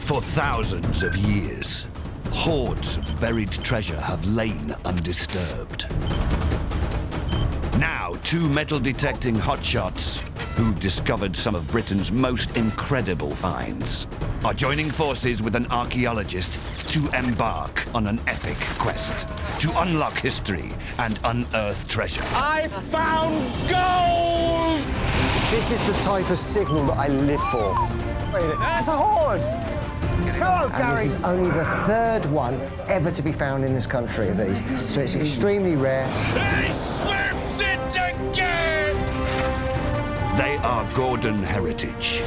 For thousands of years, hoards of buried treasure have lain undisturbed. Now, two metal-detecting hotshots who've discovered some of Britain's most incredible finds are joining forces with an archaeologist to embark on an epic quest to unlock history and unearth treasure. I found gold! This is the type of signal that I live for. It's a hoard! Come on, And this is only the third one ever to be found in this country of these. So it's extremely rare. He swims it again! They are Gordon heritage.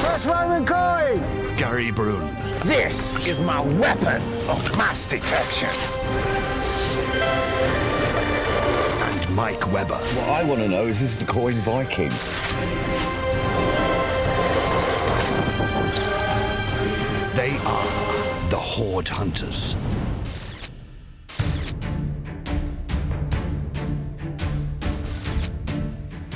First Roman coin! Gary Brune. This is my weapon of mass detection. And Mike Webber. What I want to know is the coin Viking? They are the Hoard Hunters.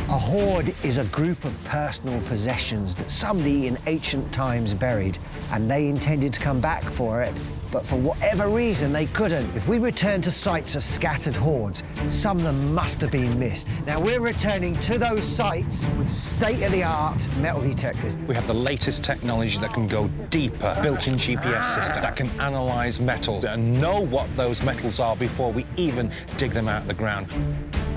A hoard is a group of personal possessions that somebody in ancient times buried, and they intended to come back for it, but for whatever reason they couldn't. If we return to sites of scattered hoards, some of them must have been missed. Now we're returning to those sites with state-of-the-art metal detectors. We have the latest technology that can go deeper, built-in GPS system that can analyse metals and know what those metals are before we even dig them out of the ground.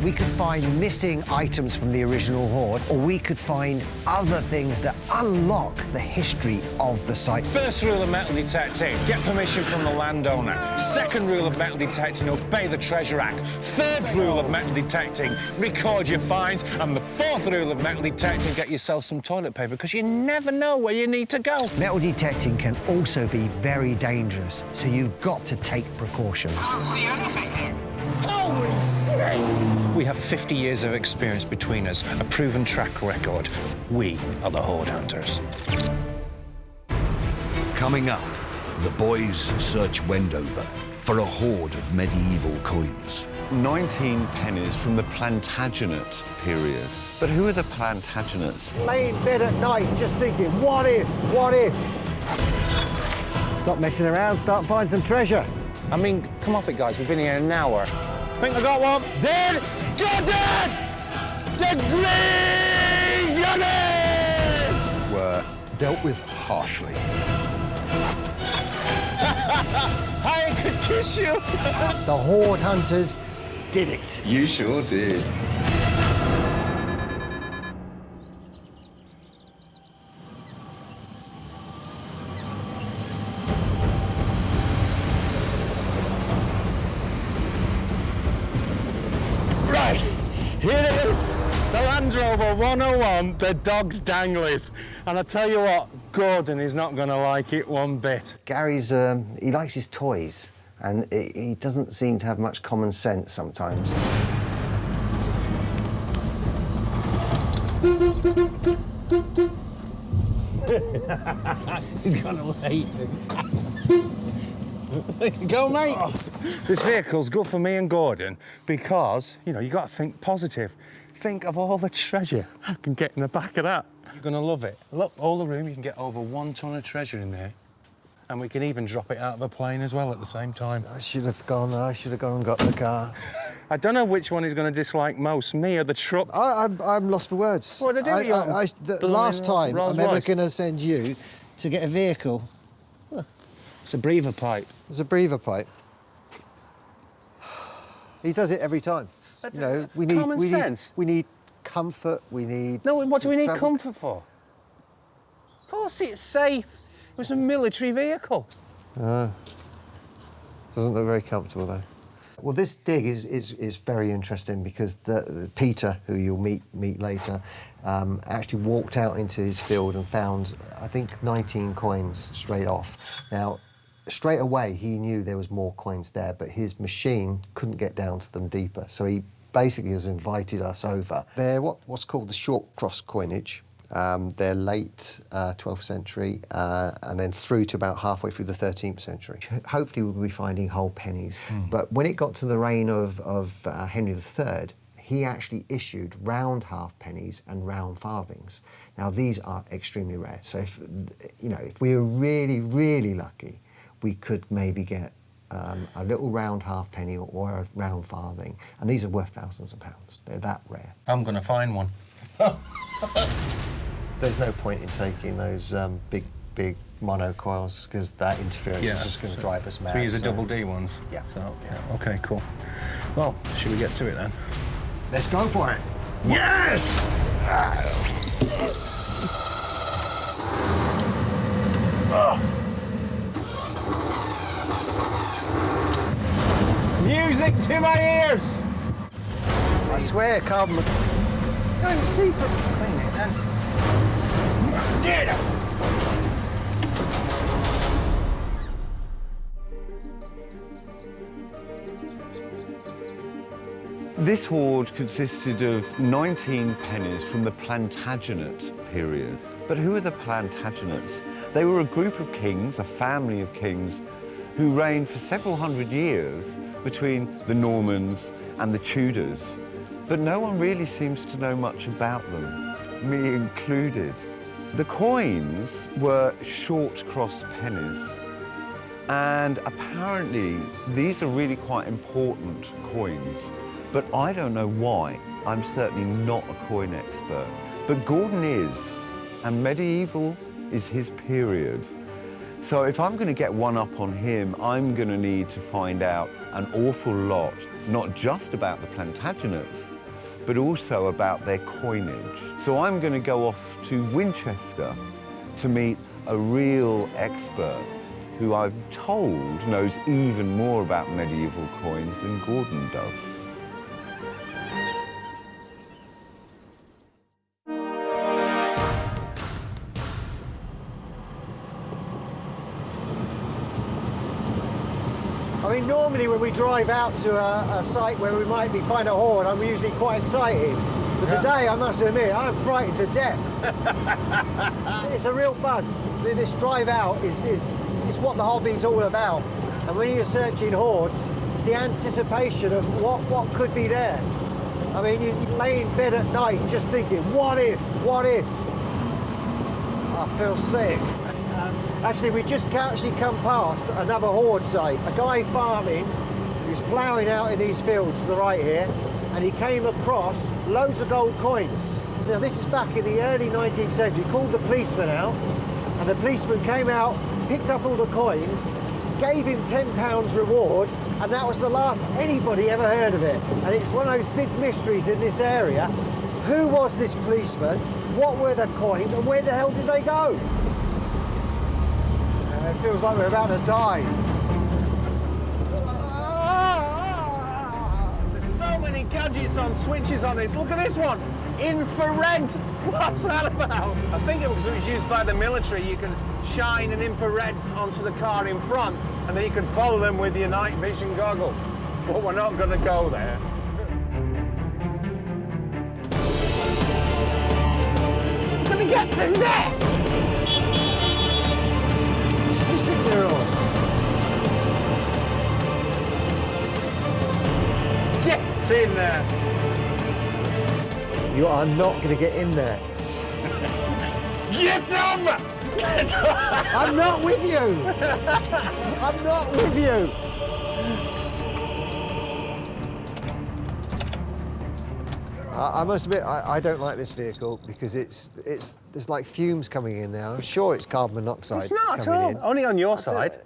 We could find missing items from the original hoard, or we could find other things that unlock the history of the site. First rule of metal detecting, get permission from the landowner. Second rule of metal detecting, obey the Treasure Act. Third rule of metal detecting, record your finds. And the fourth rule of metal detecting, get yourself some toilet paper, because you never know where you need to go. Metal detecting can also be very dangerous, so you've got to take precautions. Holy snake! We have 50 years of experience between us, a proven track record. We are the Hoard Hunters. Coming up, the boys search Wendover for a hoard of medieval coins. 19 pennies from the Plantagenet period. But who are the Plantagenets? Lay in bed at night just thinking, what if, what if? Stop messing around, start finding some treasure. I mean, come off it, guys. We've been here an hour. Think I got one? Then, Gordon! The Green Gunner! Were dealt with harshly. I could kiss you. The Hoard Hunters did it. You sure did. Right, here it is. The Land Rover 101, the dog's danglies. And I tell you what, Gordon is not going to like it one bit. Gary's, he likes his toys, and he doesn't seem to have much common sense sometimes. He's gonna wait. Go, mate. Oh. This vehicle's good for me and Gordon because, you know, you got to think positive. Think of all the treasure I can get in the back of that. You're gonna love it. Look, all the room, you can get over 1 ton of treasure in there. And we can even drop it out of the plane as well at the same time. I should have gone and got the car. I don't know which one he's going to dislike most, me or the truck. I'm lost for words. What did they do? The last time I'm ever going to send you to get a vehicle. It's a breather pipe. It's a breather pipe. He does it every time. You know, we need common sense. We need comfort. We need. No, what do we need travel. comfort for? Of course, it's safe. It was a military vehicle. Doesn't look very comfortable though. Well, this dig is very interesting because the Peter, who you'll meet later, actually walked out into his field and found, I think, 19 coins straight off. Now, straight away, he knew there was more coins there, but his machine couldn't get down to them deeper, so he basically has invited us over. They're what's called the short cross coinage. They're late 12th century and then through to about halfway through the 13th century. Hopefully we'll be finding whole pennies. But when it got to the reign of Henry III, he actually issued round halfpennies and round farthings. Now these are extremely rare. So if we were really, really lucky, we could maybe get a little round halfpenny or a round farthing, and these are worth thousands of pounds. They're that rare. I'm going to find one. There's no point in taking those big monocoils because that interference is just going to drive us mad. So use the double D ones? Yeah. So, OK, cool. Well, should we get to it then? Let's go for it. Yes! Music to my ears! I swear, carbon. Can't even see from. Clean it then. Get it! This hoard consisted of 19 pennies from the Plantagenet period. But who are the Plantagenets? They were a group of kings, a family of kings, who reigned for several hundred years between the Normans and the Tudors. But no one really seems to know much about them, me included. The coins were short cross pennies, and apparently these are really quite important coins, but I don't know why. I'm certainly not a coin expert, but Gordon is, and medieval is his period. So if I'm going to get one up on him, I'm going to need to find out an awful lot, not just about the Plantagenets, but also about their coinage. So I'm going to go off to Winchester to meet a real expert who I've told knows even more about medieval coins than Gordon does. I mean, normally when we drive out to a site where we might find a hoard, I'm usually quite excited. But today, I must admit, I'm frightened to death. It's a real buzz. This drive out is what the hobby's all about. And when you're searching hoards, it's the anticipation of what could be there. I mean, you lay in bed at night just thinking, what if? What if? I feel sick. Actually, we just actually come past another hoard site. A guy farming who's ploughing out in these fields to the right here, and he came across loads of gold coins. Now, this is back in the early 19th century. He called the policeman out, and the policeman came out, picked up all the coins, gave him £10 reward, and that was the last anybody ever heard of it. And it's one of those big mysteries in this area. Who was this policeman? What were the coins, and where the hell did they go? It feels like we're about to die. There's so many gadgets on, switches on this. Look at this one. Infrared. What's that about? I think it was used by the military. You can shine an infrared onto the car in front, and then you can follow them with your night vision goggles. But we're not going to go there. We're going to get through there. Get in there. You are not going to get in there. Get up! I'm not with you. I'm not with you. I must admit, I don't like this vehicle because there's like fumes coming in there. I'm sure it's carbon monoxide. It's not at coming all. in. Only on your side.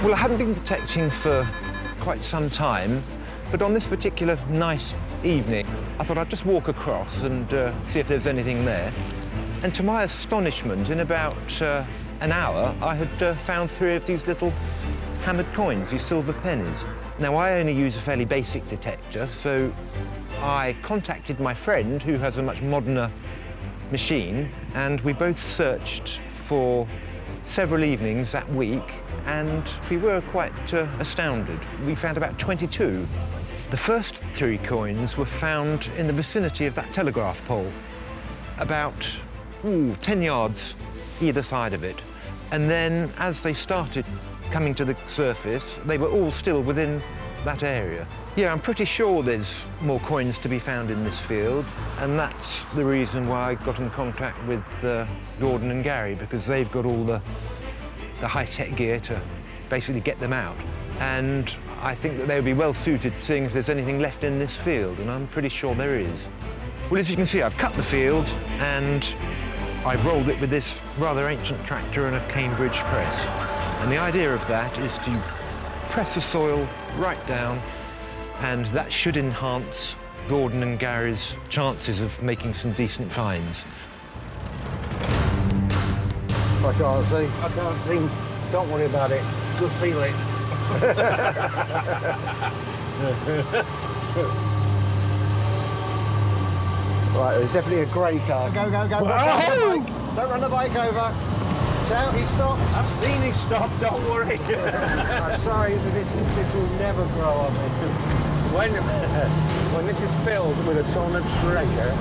Well, I hadn't been detecting for quite some time, but on this particular nice evening, I thought I'd just walk across and see if there's anything there. And to my astonishment, in about an hour, I had found 3 of these little hammered coins, these silver pennies. Now, I only use a fairly basic detector, so I contacted my friend, who has a much moderner machine, and we both searched for several evenings that week, and we were quite astounded. We found about 22 The first 3 coins were found in the vicinity of that telegraph pole, about 10 yards either side of it. And then, as they started coming to the surface, they were all still within that area. Yeah, I'm pretty sure there's more coins to be found in this field, and that's the reason why I got in contact with Gordon and Gary, because they've got all the high-tech gear to basically get them out. And I think that they would be well suited seeing if there's anything left in this field, and I'm pretty sure there is. Well, as you can see, I've cut the field and I've rolled it with this rather ancient tractor and a Cambridge press. And the idea of that is to press the soil right down, and that should enhance Gordon and Gary's chances of making some decent finds. I can't see. Don't worry about it. Good feeling. Right, there's definitely a grey car. Go. Watch out for the bike. Don't run the bike over. Out, he stopped. I've seen he stop, don't worry. I'm sorry, but this will never grow on me. When this is filled with a ton of treasure,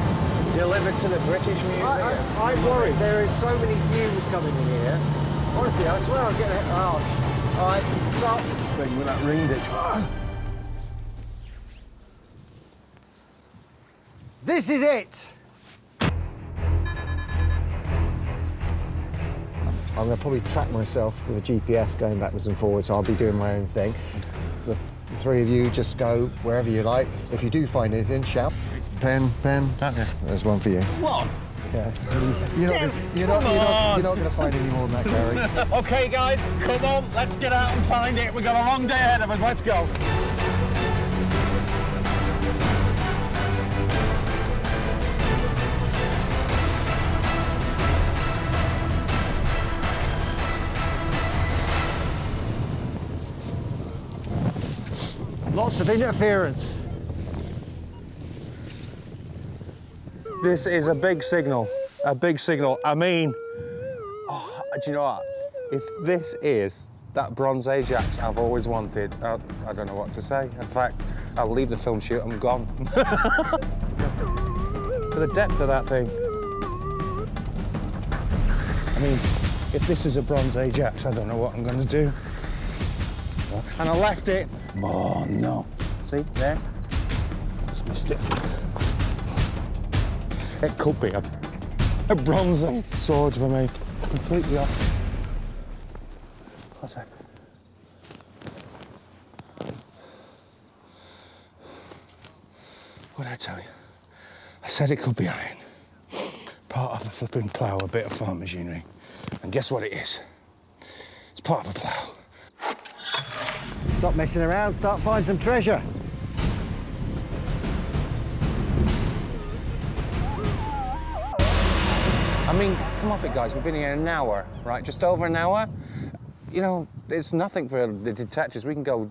delivered to the British Museum. I'm worried. There is so many fumes coming in here. Honestly, I swear I'll get it. Oh, all right, stop. Thing with that ring ditch. This is it. I'm going to probably track myself with a GPS going backwards and forwards, so I'll be doing my own thing. The 3 of you just go wherever you like. If you do find anything, shout. Pen. Okay. There's one for you. What? Yeah. You're not going to find any more than that, Gary. OK, guys, come on, let's get out and find it. We've got a long day ahead of us, let's go. Lots of interference. This is a big signal. A big signal. I mean, oh, do you know what? If this is that Bronze Age axe I've always wanted, I don't know what to say. In fact, I'll leave the film shoot, I'm gone. For the depth of that thing. I mean, if this is a Bronze Age axe, I don't know what I'm going to do. And I left it. Oh, no. See, there? Just missed it. It could be a Bronze Age sword for me. Completely off. What's that? What did I tell you? I said it could be iron. Part of a flipping plough, a bit of farm machinery. And guess what it is? It's part of a plough. Stop messing around, start finding some treasure. I mean, come off it, guys. We've been here an hour, right? Just over an hour. You know, it's nothing for the detectives. We can go,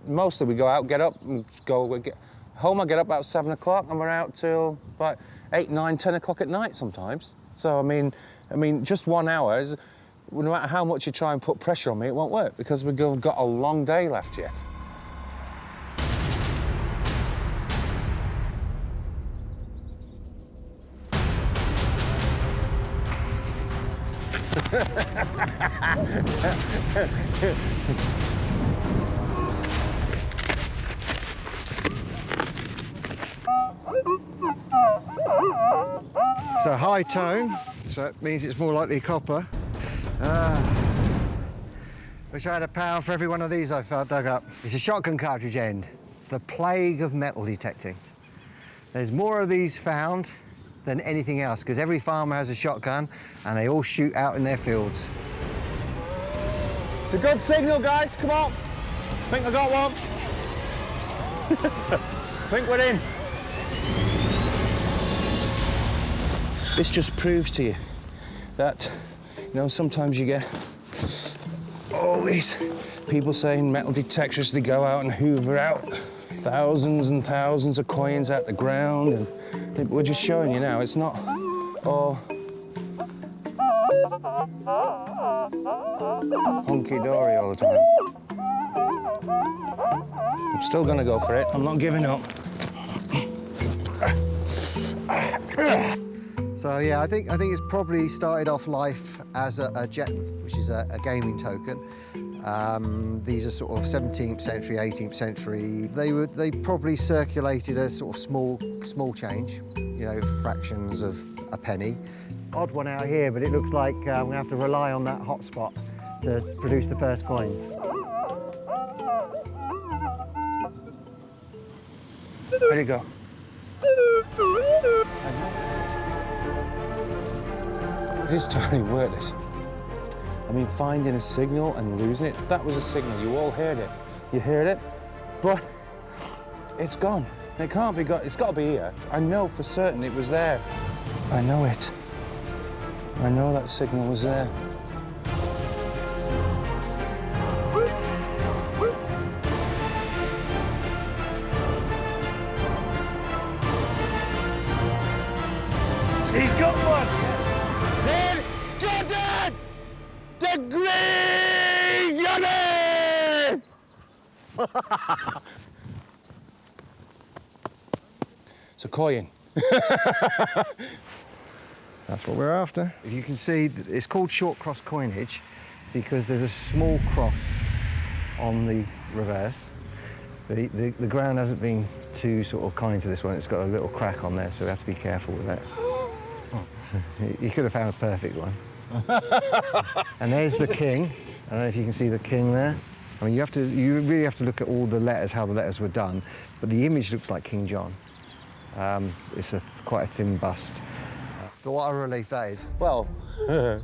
mostly we go out, get up, and go get home. I get up about 7 o'clock, and we're out till about 8, 9, 10 o'clock at night sometimes. So, I mean, just 1 hour is, no matter how much you try and put pressure on me, it won't work because we've got a long day left yet. It's a high tone, so it means it's more likely copper. Wish I had £1 for every one of these I found dug up. It's a shotgun cartridge end, the plague of metal detecting. There's more of these found than anything else because every farmer has a shotgun and they all shoot out in their fields. It's a good signal, guys, come on. Think I got one. Think we're in. This just proves to you that, you know, sometimes you get all these people saying metal detectors, they go out and hoover out thousands and thousands of coins out the ground, and we're just showing you now, it's not all hunky-dory all the time. I'm still gonna go for it. I'm not giving up. So yeah, I think it's probably started off life as a jet, which is a gaming token. These are sort of 17th century, 18th century. They probably circulated as sort of small change, you know, fractions of a penny. Odd one out here, but it looks like I'm gonna have to rely on that hotspot to produce the first coins. Where'd it go? It is totally worthless. I mean, finding a signal and losing it, that was a signal. You all heard it. You heard it, but it's gone. It can't be gone. It's got to be here. I know for certain it was there. I know it. I know that signal was there. He's got one! Then, Jordan! The Green Goddess! It's a coin. That's what we're after. If you can see, it's called short cross coinage because there's a small cross on the reverse. The ground hasn't been too sort of kind to this one. It's got a little crack on there, so we have to be careful with that. You could have found a perfect one. And there's the king. I don't know if you can see the king there. I mean, you really have to look at all the letters, how the letters were done. But the image looks like King John. It's quite a thin bust. But what a relief that is. Well, the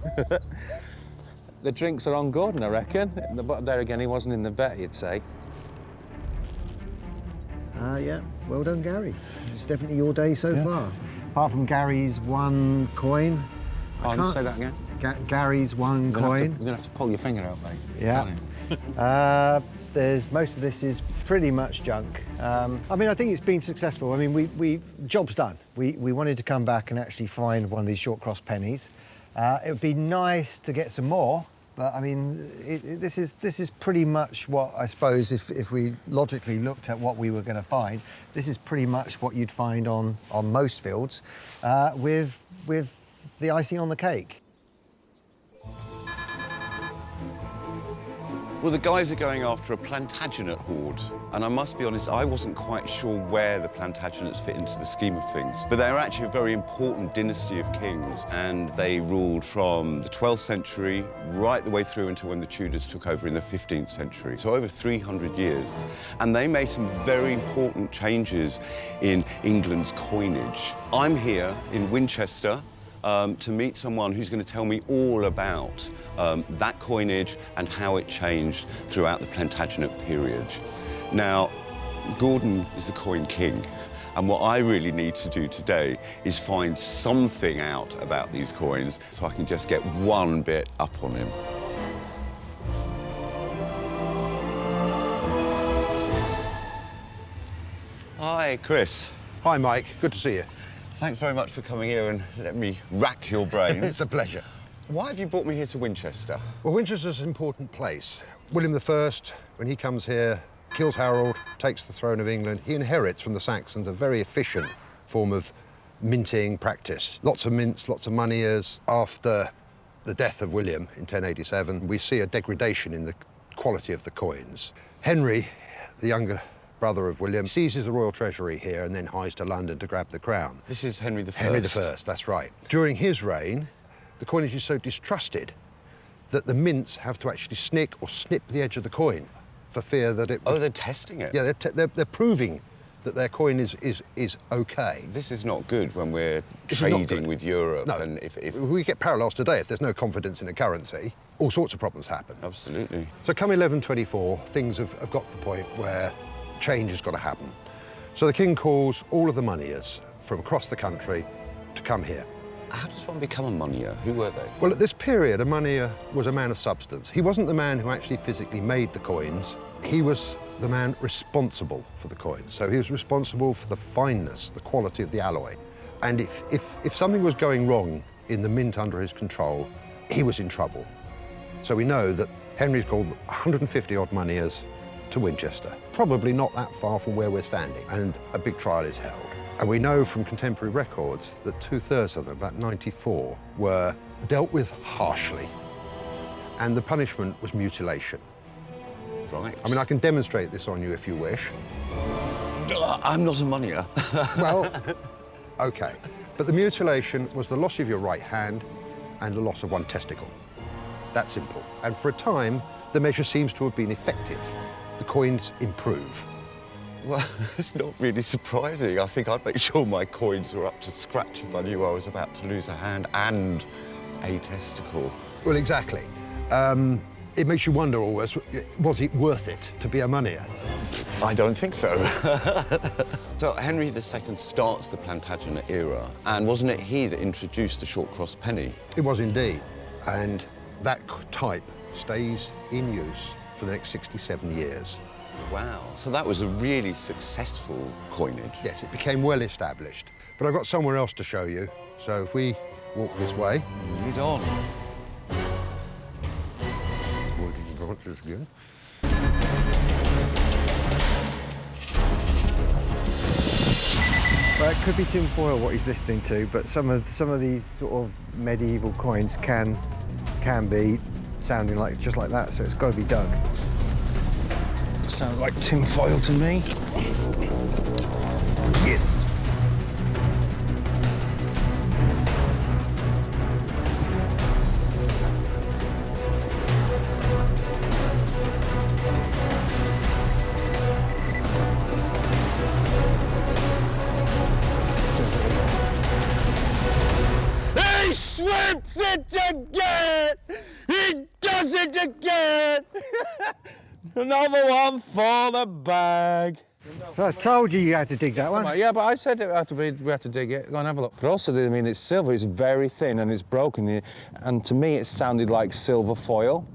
drinks are on Gordon, I reckon. But there again, he wasn't in the bet, you'd say. Yeah, well done, Gary. It's definitely your day so far. Apart from Gary's one coin. Say that again. Gary's one coin. You're gonna have to pull your finger out, mate. Yeah. Most of this is pretty much junk. I mean, I think it's been successful. I mean, job's done. We wanted to come back and actually find one of these short cross pennies. It would be nice to get some more, but I mean, this is pretty much what I suppose if we logically looked at what we were going to find, this is pretty much what you'd find on most fields, with the icing on the cake. Well, the guys are going after a Plantagenet hoard, and I must be honest, I wasn't quite sure where the Plantagenets fit into the scheme of things. But they're actually a very important dynasty of kings, and they ruled from the 12th century right the way through until when the Tudors took over in the 15th century, so over 300 years. And they made some very important changes in England's coinage. I'm here in Winchester to meet someone who's going to tell me all about that coinage and how it changed throughout the Plantagenet period. Now, Gordon is the coin king, and what I really need to do today is find something out about these coins so I can just get one bit up on him. Hi, Chris. Hi, Mike. Good to see you. Thanks very much for coming here and letting me rack your brains. It's a pleasure. Why have you brought me here to Winchester? Well, Winchester's an important place. William I, when he comes here, kills Harold, takes the throne of England. He inherits from the Saxons a very efficient form of minting practice. Lots of mints, lots of moneyers. After the death of William in 1087, we see a degradation in the quality of the coins. Henry, the younger brother of William, seizes the royal treasury here and then hies to London to grab the crown. This is Henry I. Henry I, that's right. During his reign, the coinage is so distrusted that the mints have to actually snick or snip the edge of the coin for fear that it... Oh, they're testing it? Yeah, they're proving that their coin is OK. This is not good when we're trading with Europe. No, and if we get parallels today. If there's no confidence in a currency, all sorts of problems happen. Absolutely. So come 1124, things have got to the point where change has got to happen. So the king calls all of the moneyers from across the country to come here. How does one become a moneyer? Who were they? Well, at this period, a moneyer was a man of substance. He wasn't the man who actually physically made the coins. He was the man responsible for the coins. So he was responsible for the fineness, the quality of the alloy. And if something was going wrong in the mint under his control, he was in trouble. So we know that Henry's called 150 odd moneyers to Winchester, probably not that far from where we're standing, and a big trial is held. And we know from contemporary records that 2/3 of them, about 94, were dealt with harshly, and the punishment was mutilation. Right. I mean, I can demonstrate this on you if you wish. I'm not a moneyer. Well, OK. But the mutilation was the loss of your right hand and the loss of one testicle. That simple. And for a time, the measure seems to have been effective. The coins improve. Well, it's not really surprising. I think I'd make sure my coins were up to scratch if I knew I was about to lose a hand and a testicle. Well, exactly. It makes you wonder always, was it worth it to be a moneyer? I don't think so. So Henry II starts the Plantagenet era, and wasn't it he that introduced the short-cross penny? It was indeed. And that type stays in use for the next 67 years. Wow, so that was a really successful coinage. Yes, it became well established. But I've got somewhere else to show you. So if we walk this way. Lead on. Wooden branches again. Well, it could be tinfoil what he's listening to, but some of these sort of medieval coins can be sounding like just like that, so it's got to be dug. Sounds like tinfoil to me. Yeah. He sweeps it again! He does it again! Another one for the bag. I told you had to dig that one. Yeah, but I said we had to dig it. Go and have a look. But also, I mean, it's silver. It's very thin and it's broken. And to me, it sounded like silver foil.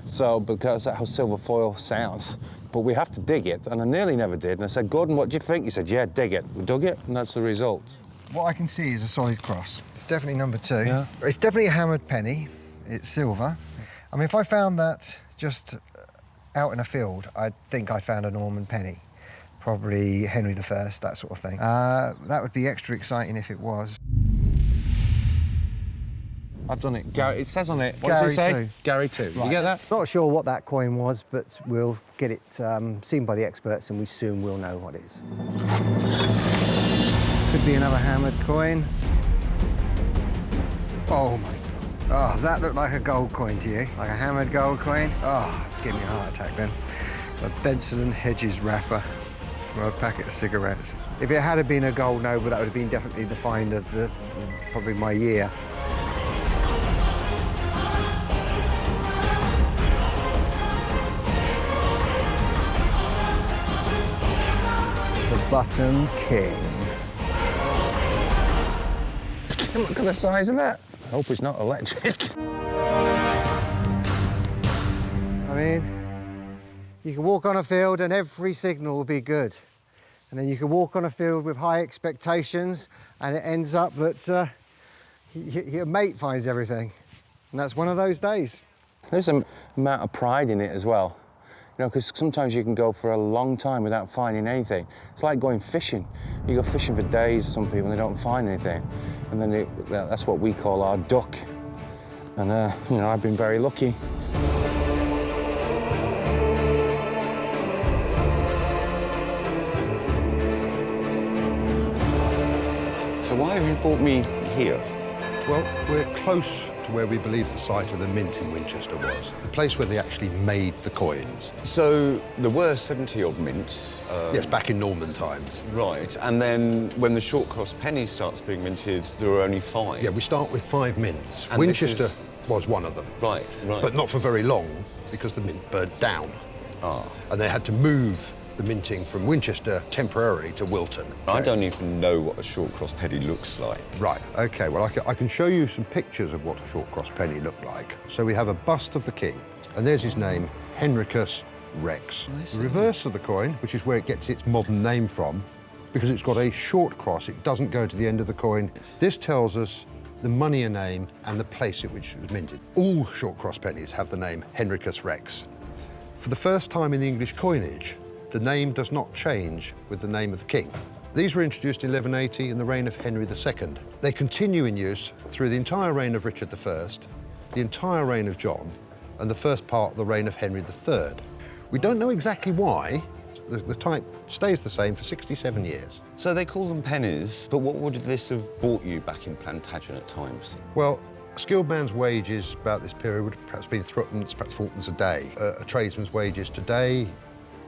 So, because that's how silver foil sounds. But we have to dig it, and I nearly never did. And I said, Gordon, what do you think? He said, yeah, dig it. We dug it, and that's the result. What I can see is a solid cross. It's definitely number 2. Yeah. It's definitely a hammered penny. It's silver. I mean, if I found that just out in a field, I'd think I'd found a Norman penny. Probably Henry I, that sort of thing. That would be extra exciting if it was. I've done it. Gary, it says on it. What Gary does it say? 2. Gary 2. Right. You get that? Not sure what that coin was, but we'll get it seen by the experts and we soon will know what it is. Could be another hammered coin. Oh my. Oh, does that look like a gold coin to you? Like a hammered gold coin? Oh, give me a heart attack then. A Benson and Hedges wrapper or a packet of cigarettes. If it had been a gold noble, that would have been definitely the find of probably my year. The Button King. Look at the size of that. I hope it's not electric. I mean, you can walk on a field and every signal will be good. And then you can walk on a field with high expectations and it ends up that your mate finds everything. And that's one of those days. There's an amount of pride in it as well. You know, because sometimes you can go for a long time without finding anything. It's like going fishing. You go fishing for days, some people, and they don't find anything. And then that's what we call our duck. And, you know, I've been very lucky. So why have you brought me here? Well, we're close to where we believe the site of the mint in Winchester was, the place where they actually made the coins. So there were 70-odd mints. Yes, back in Norman times. Right, and then when the short-cross penny starts being minted, there were only 5. Yeah, we start with 5 mints. And Winchester this is- was one of them. Right, right. But not for very long, because the mint burnt down. Ah. And they had to move the minting from Winchester temporarily to Wilton. I don't even know what a short-cross penny looks like. Right, OK, well, I can show you some pictures of what a short-cross penny looked like. So we have a bust of the king, and there's his name, Henricus Rex. The reverse of the coin, which is where it gets its modern name from, because it's got a short cross, it doesn't go to the end of the coin. This tells us the moneyer name and the place at which it was minted. All short-cross pennies have the name Henricus Rex. For the first time in the English coinage, the name does not change with the name of the king. These were introduced in 1180 in the reign of Henry II. They continue in use through the entire reign of Richard I, the entire reign of John, and the first part of the reign of Henry III. We don't know exactly why. The type stays the same for 67 years. So they call them pennies, but what would this have bought you back in Plantagenet times? Well, a skilled man's wages about this period would have perhaps been threepence, perhaps fourpence a day. A tradesman's wages today,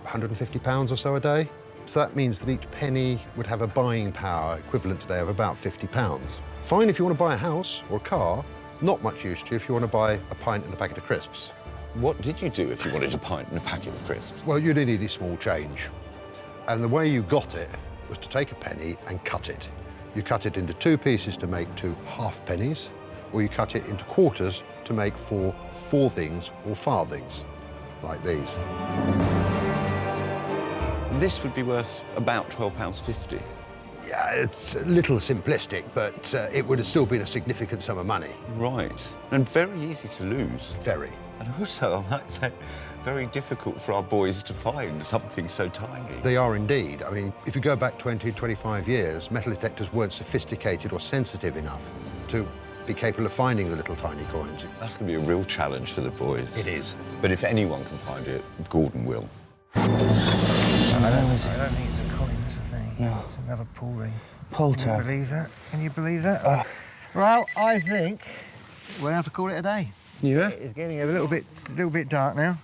£150 or so a day. So that means that each penny would have a buying power equivalent today of about £50. Fine if you want to buy a house or a car, not much use to you if you want to buy a pint and a packet of crisps. What did you do if you wanted a pint and a packet of crisps? Well, you needed small change. And the way you got it was to take a penny and cut it. You cut it into 2 pieces to make 2 half pennies, or you cut it into quarters to make 4 farthings or farthings, like these. This would be worth about £12.50. Yeah, it's a little simplistic, but it would have still been a significant sum of money. Right, and very easy to lose. Very. And also, I might say, very difficult for our boys to find something so tiny. They are indeed. I mean, if you go back 20, 25 years, metal detectors weren't sophisticated or sensitive enough to be capable of finding the little tiny coins. That's going to be a real challenge for the boys. It is. But if anyone can find it, Gordon will. I don't think it's a coin, that's the thing. No. It's another pull ring. Pull Can you tab. believe that? Can you believe that? Well, I think we'll have to call it a day. Yeah? It's getting a little bit dark now.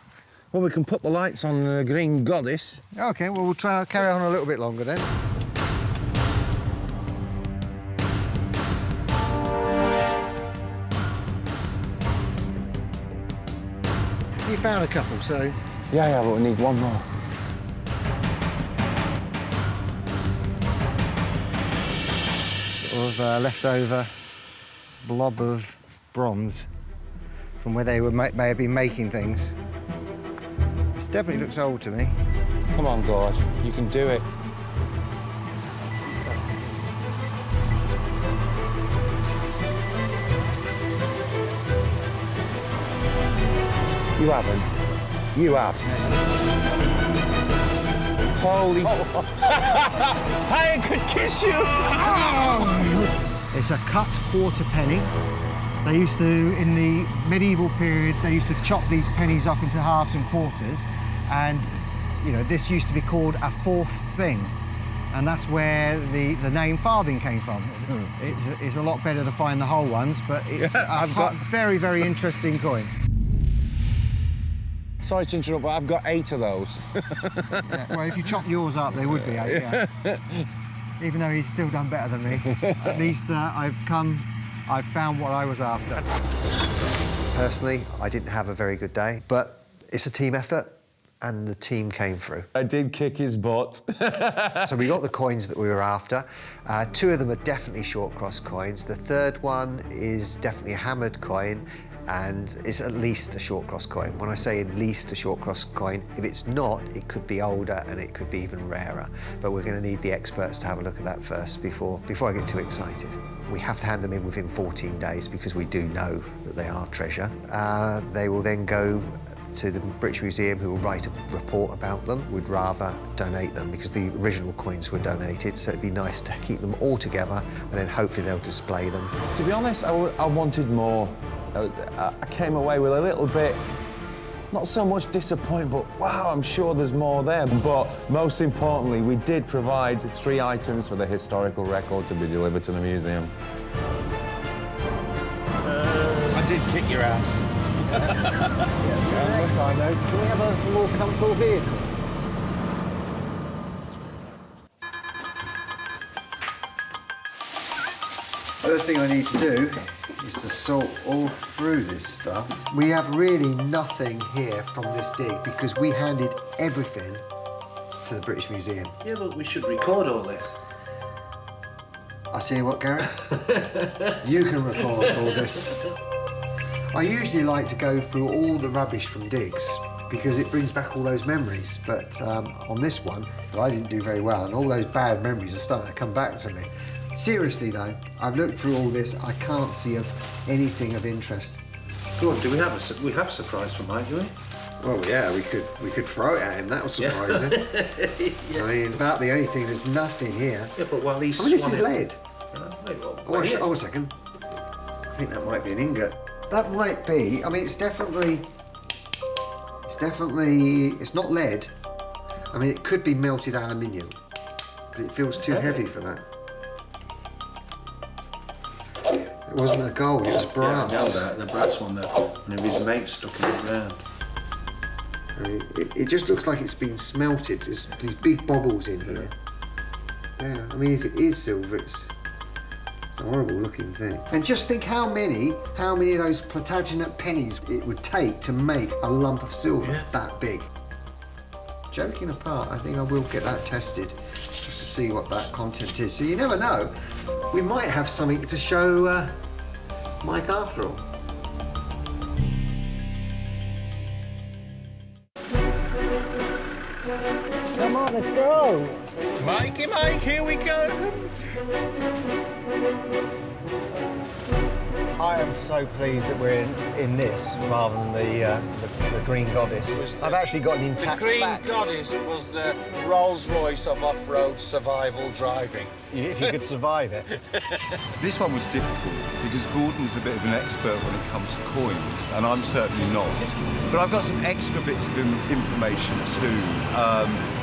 Well, we can put the lights on the Green Goddess. OK, well, we'll try carry on a little bit longer then. You found a couple, so... Yeah, but we need one more. Sort of leftover blob of bronze from where they were may have been making things. This definitely looks old to me. Come on, Gord, you can do it. You haven't. You have. Holy... I could kiss you! It's a cut quarter penny. They used to, in the medieval period, they used to chop these pennies up into halves and quarters, and, you know, this used to be called a fourth thing, and that's where the name farthing came from. It's a lot better to find the whole ones, but it's I've got very, very interesting coin. Sorry to interrupt, but I've got 8 of those. Yeah, well, if you chop yours up, they would be 8, yeah. Even though he's still done better than me. At least I've found what I was after. Personally, I didn't have a very good day, but it's a team effort, and the team came through. I did kick his butt. So we got the coins that we were after. 2 of them are definitely short cross coins. The third one is definitely a hammered coin, and it's at least a short cross coin. When I say at least a short cross coin, if it's not, it could be older and it could be even rarer. But we're going to need the experts to have a look at that first before I get too excited. We have to hand them in within 14 days because we do know that they are treasure. They will then go to the British Museum, who will write a report about them. We'd rather donate them because the original coins were donated, so it'd be nice to keep them all together and then hopefully they'll display them. To be honest, I wanted more. I came away with a little bit, not so much disappointment, but wow, I'm sure there's more there. But most importantly, we did provide 3 items for the historical record to be delivered to the museum. I did kick your ass. Next time, though, can we have a more comfortable vehicle? First thing I need to do is to sort all through this stuff. We have really nothing here from this dig because we handed everything to the British Museum. Yeah, but we should record all this. I tell you what, Gareth, you can record all this. I usually like to go through all the rubbish from digs because it brings back all those memories, but on this one, I didn't do very well, and all those bad memories are starting to come back to me. Seriously though, I've looked through all this, I can't see anything of interest. Gordon, do we have a surprise for Mike, do we? Well, yeah, we could throw it at him. That'll surprise him. Yeah. I mean, about the only thing, there's nothing here. Yeah, but while he's I mean, this is swanning- lead. Oh, a second. I think that might be an ingot. That might be. I mean, it's definitely. It's not lead. I mean, it could be melted aluminium, but it feels too heavy for that. It wasn't a gold, it was brass. Yeah, I know that, the brass one there. One of his mates stuck in the ground. I mean, it just looks like it's been smelted. There's these big bobbles in here. Yeah, I mean, if it is silver, it's a horrible looking thing. And just think how many of those Plantagenet pennies it would take to make a lump of silver that big. Joking apart, I think I will get that tested just to see what that content is. So you never know, we might have something to show Mike after all. Come on, let's go. Mikey, Mike, here we go. I am so pleased that we're in this rather than the Green Goddess. I've actually got an The intact Green back. Goddess was the Rolls-Royce of off-road survival driving. If you could survive it. This one was difficult because Gordon's a bit of an expert when it comes to coins, and I'm certainly not. But I've got some extra bits of information too.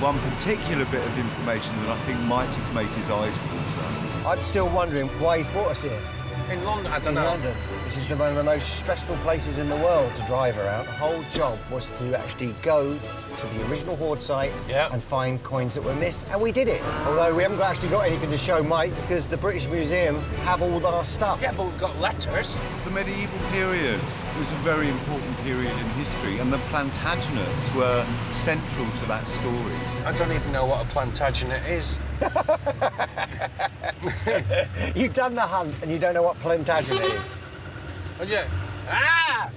One particular bit of information that I think might just make his eyes water. I'm still wondering why he's brought us here. In London, I don't In know. London, which is one of the most stressful places in the world to drive around. The whole job was to actually go to the original Hoard site and find coins that were missed, and we did it. Although we haven't actually got anything to show Mike because the British Museum have all our stuff. Yeah, but we've got letters. The medieval period was a very important period in history, and the Plantagenets were central to that story. I don't even know what a Plantagenet is. You've done the hunt and you don't know what Plantagenet is. Would you? Ah!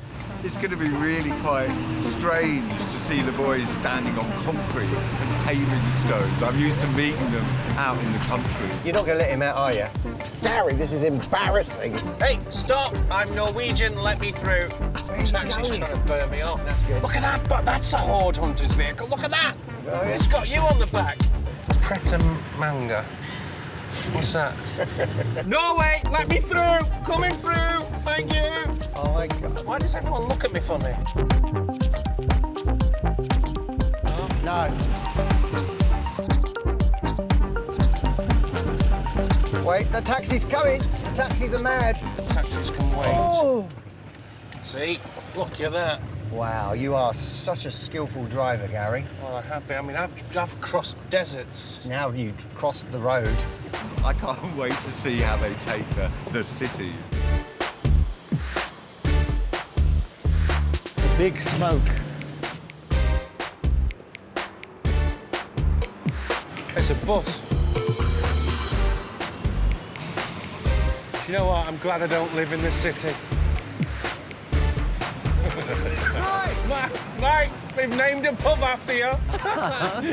It's going to be really quite strange to see the boys standing on concrete and paving stones. I'm used to meeting them out in the country. You're not going to let him out, are you? Gary, this is embarrassing. Hey, stop! I'm Norwegian, let me through. Taxi's trying to burn me off. That's good. Look at that, but that's a Hoard hunter's vehicle. Look at that! Oh, yeah. It's got you on the back. Preta manga. What's that? No, wait, let me through! Coming through! Thank you! Oh my God. Why does everyone look at me funny? No. Wait, the taxi's coming. The taxis are mad. Taxis can wait. Oh! See? Look, you're there. Wow, you are such a skillful driver, Gary. Well, I have been. I mean, I've crossed deserts. Now you crossed the road. I can't wait to see how they take the city. Big smoke. It's a bus. Do you know what? I'm glad I don't live in the city. Mike, we've named a pub after you.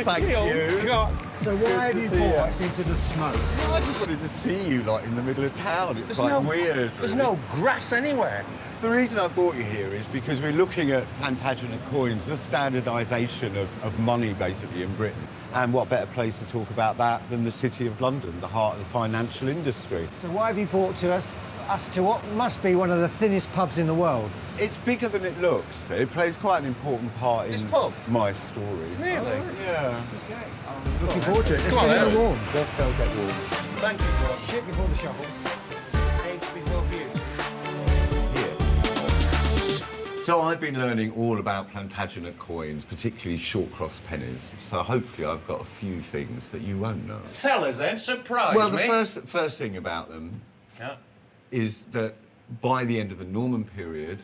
Thank you. God. So why have you brought us into the smoke? I just wanted to see you, like, in the middle of town. It's There's quite no, weird. There's really. no grass anywhere. The reason I brought you here is because we're looking at Plantagenet coins, the standardisation of money, basically, in Britain. And what better place to talk about that than the City of London, the heart of the financial industry. So why have you brought us to what must be one of the thinnest pubs in the world? It's bigger than it looks. It plays quite an important part This in pub? my story. Really? Yeah. Looking forward to it. Let's Come on, get then. warm. Let's go get warm. Thank you, God. Shit before the shovel. Eggs before views. So I've been learning all about Plantagenet coins, particularly short-cross pennies. So hopefully I've got a few things that you won't know. Tell us then, surprise Well, the me. first thing about them Yeah. is that by the end of the Norman period,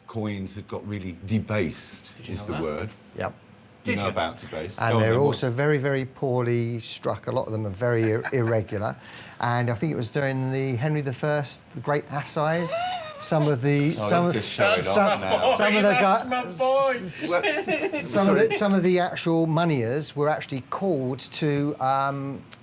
coins had got really debased, you is know the that? word. Yep. You know about debased. And they're also very, very poorly struck. A lot of them are very irregular. And I think it was during the Henry I, the Great Assize. Some of the some of the actual moneyers were actually called to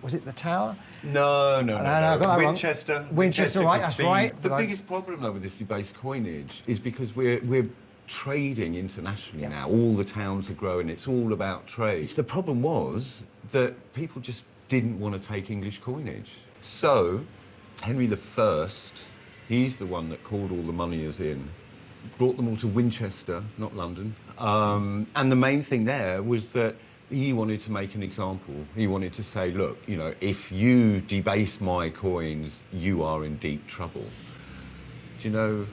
was it the Tower? No, I got that Winchester. Wrong. Winchester, right? That's right. The biggest problem though with this debased coinage is because we're trading internationally now. All the towns are growing. It's all about trade. The problem was that people just didn't want to take English coinage. So Henry I, he's the one that called all the moneyers in, brought them all to Winchester, not London. And the main thing there was that he wanted to make an example. He wanted to say, look, you know, if you debase my coins, you are in deep trouble. Do you know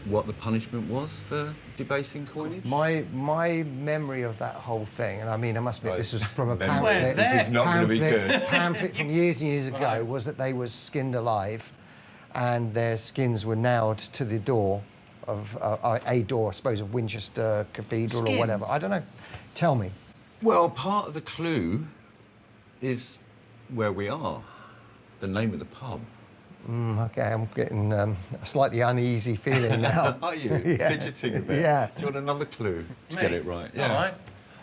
what the punishment was for debasing coinage? My memory of that whole thing, and I mean, I must admit, this was from a pamphlet. This is not going to be good. Pamphlet from years and years ago was that they were skinned alive, and their skins were nailed to the door of a door, I suppose, of Winchester Cathedral or whatever. I don't know. Tell me. Well, part of the clue is where we are, the name of the pub. Okay, I'm getting a slightly uneasy feeling now. Are you? Yeah. Fidgeting a bit? Yeah. Do you want another clue to get it right? Yeah. All right.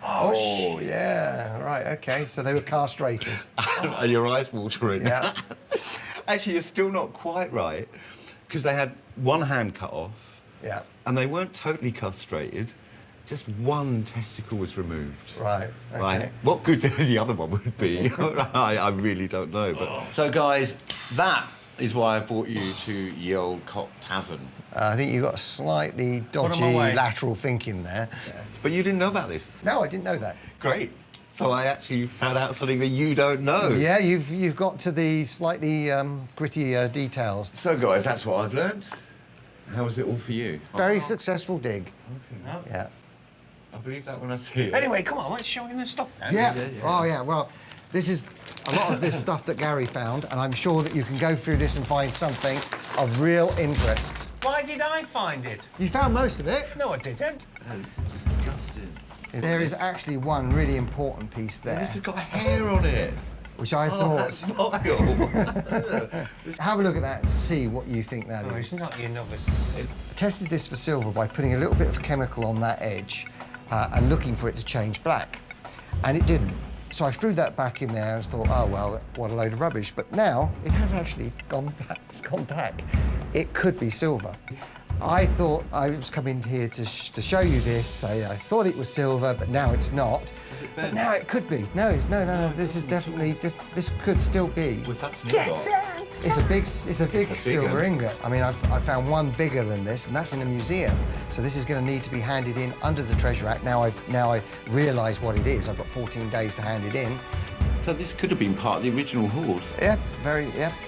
Oh, yeah, right, okay. So they were castrated. Are your eyes watering? Yeah. Actually, you're still not quite right, because they had one hand cut off, Yeah. and they weren't totally castrated. Just one testicle was removed. Right, okay. Right. What good the other one would be, I really don't know. But so, guys, that is why I brought you to Ye Olde Cock Tavern. I think you got slightly dodgy lateral thinking there. Yeah. But you didn't know about this? No, I didn't know that. Great. So I actually found out something that you don't know. Yeah, you've got to the slightly gritty details. So, guys, that's what I've learned. How was it all for you? Very successful dig. Okay. Yeah. I believe that when I see it. Anyway, come on, let's show him the stuff then. Yeah. Oh, yeah. Well, this is a lot of this stuff that Gary found, and I'm sure that you can go through this and find something of real interest. Why did I find it? You found most of it. No, I didn't. Oh, this is disgusting. There is actually one really important piece there, This has got hair on it. which I Oh, that's thought. vile. Have a look at that and see what you think that Oh, is. it's not your novice. I tested this for silver by putting a little bit of chemical on that edge and looking for it to change black, and it didn't. So I threw that back in there and thought, oh well, what a load of rubbish. But now it has actually gone back. It's gone back. It could be silver. I thought I was coming here to show you this. Say I thought it was silver, but now it's not. Is it But Ben? now it could be. No, it's no. This is definitely. This could still be. Well, that's an Get ingot. out! It's a big silver one. ingot. I mean, I found one bigger than this, and that's in a museum. So this is going to need to be handed in under the Treasure Act. Now I realise what it is. I've got 14 days to hand it in. So this could have been part of the original hoard. Yeah,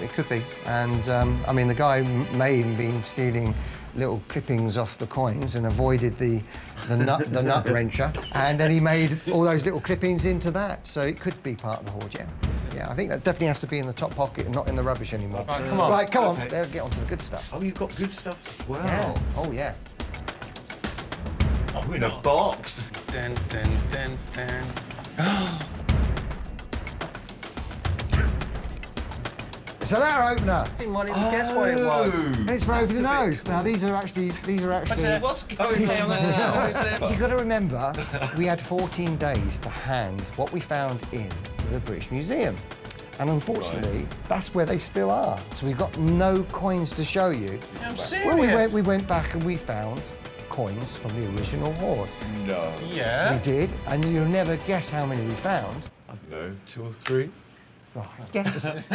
it could be. And I mean, the guy may even been stealing little clippings off the coins and avoided the nut wrencher, and then he made all those little clippings into that. So it could be part of the hoard. Yeah, I think that definitely has to be in the top pocket and not in the rubbish anymore. Right, come on. Right, come on. Okay. Let's get on to the good stuff. Oh, you've got good stuff as well. Yeah. Oh, yeah. Oh, In a box. Dun, dun, dun, dun. It's a letter opener. Didn't want him to guess what it was. And it's for opening those. Now these are actually. What's going on now? You've got to remember, we had 14 days to hand what we found in the British Museum. And unfortunately, that's where they still are. So we've got no coins to show you. I'm serious. Well, we went back and we found coins from the original hoard. No. Yeah. We did, and you'll never guess how many we found. I don't know, 2 or 3. Oh, guess.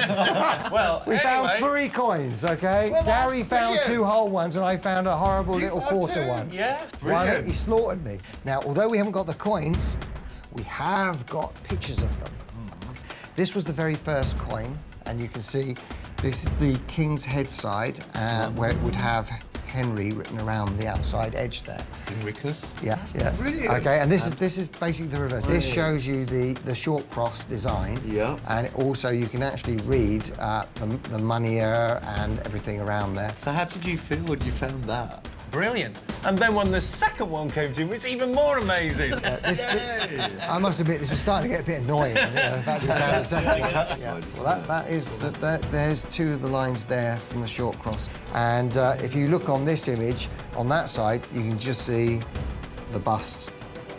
Well, We found anyway. 3 coins, okay? Well, that's Gary found brilliant. 2 whole ones, and I found a horrible little found quarter 2? one. Yeah. One, Brilliant. he slaughtered me. Now, although we haven't got the coins, we have got pictures of them. This was the very first coin, and you can see this is the King's Head side, where it would have Henry written around the outside edge there. Henricus? Yeah, yeah. brilliant. Okay, and this is basically the reverse. This shows you the short cross design. Yeah. And also you can actually read the moneyer and everything around there. So how did you feel when you found that? brilliant. And then when the second one came to, it's even more amazing. I must admit, this was starting to get a bit annoying. Well, there's two of the lines there from the short cross. And if you look on this image, on that side, you can just see the bust.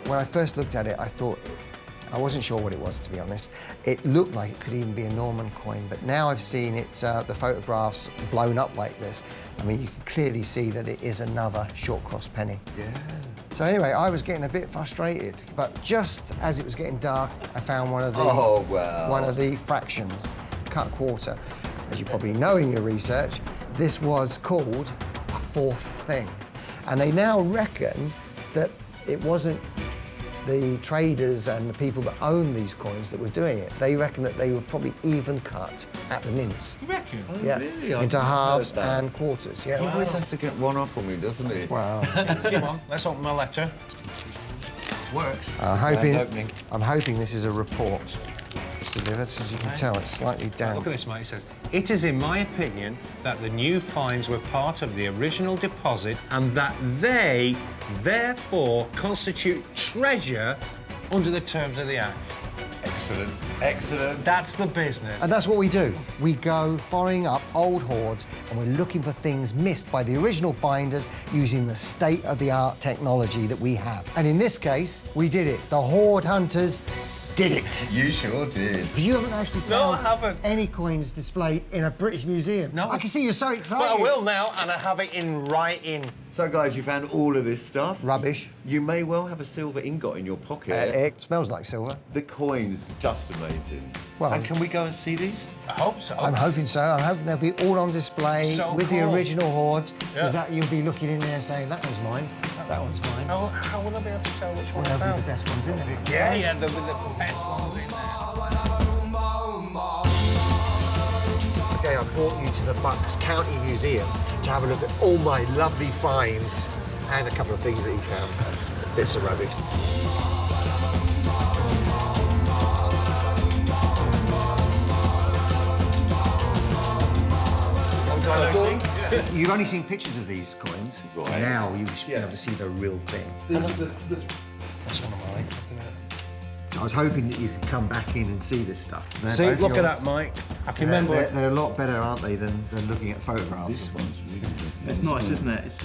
When I first looked at it, I wasn't sure what it was, to be honest. It looked like it could even be a Norman coin, but now I've seen it, the photographs blown up like this. I mean, you can clearly see that it is another short cross penny. Yeah. So anyway, I was getting a bit frustrated, but just as it was getting dark, I found one of the fractions, cut quarter. As you probably know in your research, this was called a fourth thing. And they now reckon that it wasn't the traders and the people that own these coins that were doing it. They reckon that they were probably even cut at the mints. You reckon? Oh, Yeah, really? into halves and quarters. Yeah. He always has to get one up on me, doesn't he? Wow. Come on, let's open my letter. Works. I'm opening. hoping this is a report. It's delivered, as you can tell, it's slightly damp. Look at this, mate. It says, "It is in my opinion that the new finds were part of the original deposit and that they, therefore, constitute treasure under the terms of the Act." Excellent, excellent. That's the business. And that's what we do. We go following up old hoards and we're looking for things missed by the original finders using the state-of-the-art technology that we have. And in this case, we did it. The hoard hunters did it. You sure did. Because you haven't actually No, I found haven't. any coins displayed in a British museum. No. I can see you're so excited. But I will now, and I have it in writing. So, guys, you found all of this stuff. Rubbish. You may well have a silver ingot in your pocket. It smells like silver. The coin's just amazing. Well- and can we go and see these? I hope so. I'm hoping so. I'm hoping they'll be all on display So with the cool. original hoards. Because Yeah. that you'll be looking in there saying, that one's mine, that one's mine. How will I be able to tell which one I They'll be found? the best ones in there. Yeah, there'll be the best ones in there. Okay, I brought you to the Bucks County Museum to have a look at all my lovely finds and a couple of things that he found. Bits of rubbish. Long time ago. You've only seen pictures of these coins. Right. Now you should be able to see the real thing. That's one of mine. So I was hoping that you could come back in and see this stuff. They're See, both look at yours. that, Mike. I can They're, remember. they're a lot better, aren't they, than looking at photographs? It's nice, isn't it?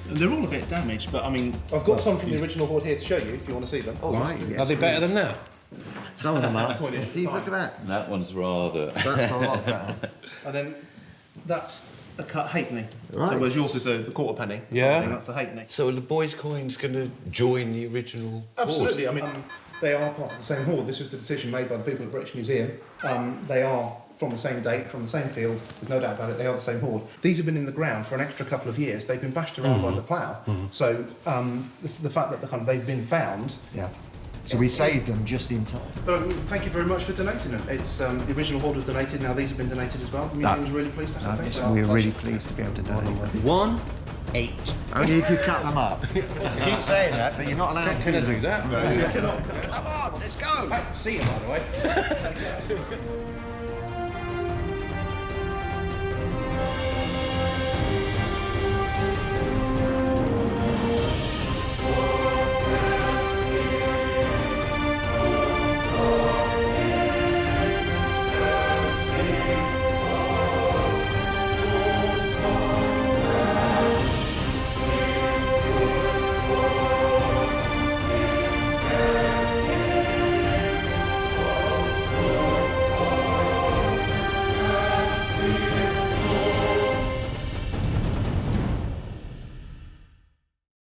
They're all a bit damaged, but I mean, I've got some from the original hoard here to show you if you want to see them. Oh, right. Yes, Are they better please. than that? Some of them are. Point Yeah, it see, fine. look at that. That one's rather. That's a lot better. And then that's a cut halfpenny. Right. So whereas yours is a quarter penny. Yeah. I think that's the halfpenny. So are the boys' coins going to join the original? Absolutely. I mean, they are part of the same hoard. This was the decision made by the people at the British Museum. They are from the same date, from the same field. There's no doubt about it. They are the same hoard. These have been in the ground for an extra couple of years. They've been bashed around by the plough. So the fact that they've been found. Yeah. So we saved them just in time. But thank you very much for donating them. It's the original hoard was donated. Now these have been donated as well. The museum's really pleased to have them. So We're really pleased to be able to donate them. 1, 8. Only if you cut them up. You keep saying that, but you're not allowed That's to going to do that. Come on, let's go. See you, by the way.